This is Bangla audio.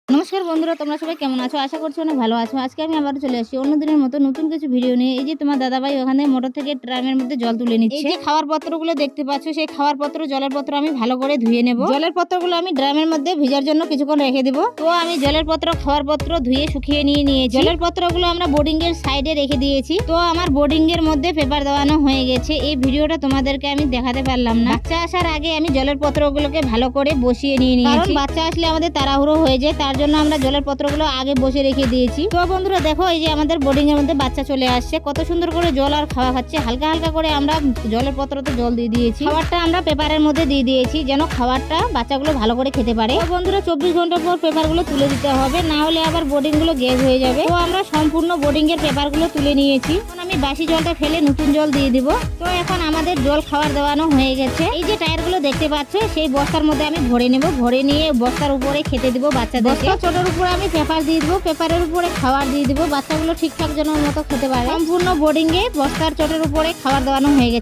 নমস্কার বন্ধুরা, তোমরা সবাই কেমন আছো? আশা করছি অনেক ভালো আছো। আজকে আমি আবার চলে আসছি অন্য দিনের মতো নতুন কিছু ভিডিও নিয়ে। এই যে তোমার দাদাভাই ওখানে মোটর থেকে ড্রামের মধ্যে জল তুলে নিচ্ছে। এই যে খাওয়ার পত্রগুলো দেখতে পাচ্ছ, সেই খাওয়ার পত্র জলের পত্র আমি ভালো করে ধুয়ে নেব। জলের পত্রগুলো আমি ড্রামের মধ্যে ভিজার জন্য কিছুক্ষণ রেখে দেবো। তো আমি জলের পত্র খাওয়ার পত্র ধুয়ে শুকিয়ে নিয়েছি। জলের পত্রগুলো আমরা বোর্ডিং এর সাইডে রেখে দিয়েছি। তো আমার বোর্ডিং এর মধ্যে পেপার দেওয়ানো হয়ে গেছে। এই ভিডিওটা তোমাদেরকে আমি দেখাতে পারলাম না। বাচ্চা আসার আগে আমি জলের পত্রগুলোকে ভালো করে বসিয়ে নিয়েছি, কারণ বাচ্চা আসলে আমাদের তাড়াহুড়ো হয়ে যায়। তার জন্য আমরা জলের পত্রগুলো আগে বসে রেখে দিয়েছি। তো বন্ধুরা দেখো, এই যে আমাদের বোর্ডিং এর মধ্যে বাচ্চা চলে আসছে, কত সুন্দর করে জল আর খাওয়া খাচ্ছে। হালকা হালকা করে আমরা জলের পত্রতে জল দিয়ে দিয়েছি। খাবারটা আমরা পেপারের মধ্যে দিয়ে দিয়েছি, যেন খাবারটা বাচ্চাগুলো ভালো করে খেতে পারে। তো বন্ধুরা 24 ঘন্টা পর পেপারগুলো তুলে দিতে হবে, না হলে আবার বোর্ডিং গুলো গ্যাস হয়ে যাবে। তো আমরা সম্পূর্ণ বোর্ডিং এর পেপারগুলো তুলে নিয়েছি। এখন আমি বাসি জলটা ফেলে নতুন জল দিয়ে দিব। তো এখন আমাদের জল খাবার দেওয়ানো হয়ে গেছে। এই যে টায়ারগুলো দেখতে পাচ্ছ, সেই বস্তার মধ্যে আমি ভরে নেব। ভরে নিয়ে বস্তার উপরে খেতে দিব বাচ্চাদেরকে। ছোটোর উপরে আমি পেপার দিয়ে দিব, পেপারের উপরে খাবার দিয়ে দিব। বাচ্চাগুলো ঠিকঠাক যেন মতো খেতে পারে। সম্পূর্ণ বোর্ডিং এ বস্তার চটের উপরে খাবার দেওয়ানো হয়ে গেছে।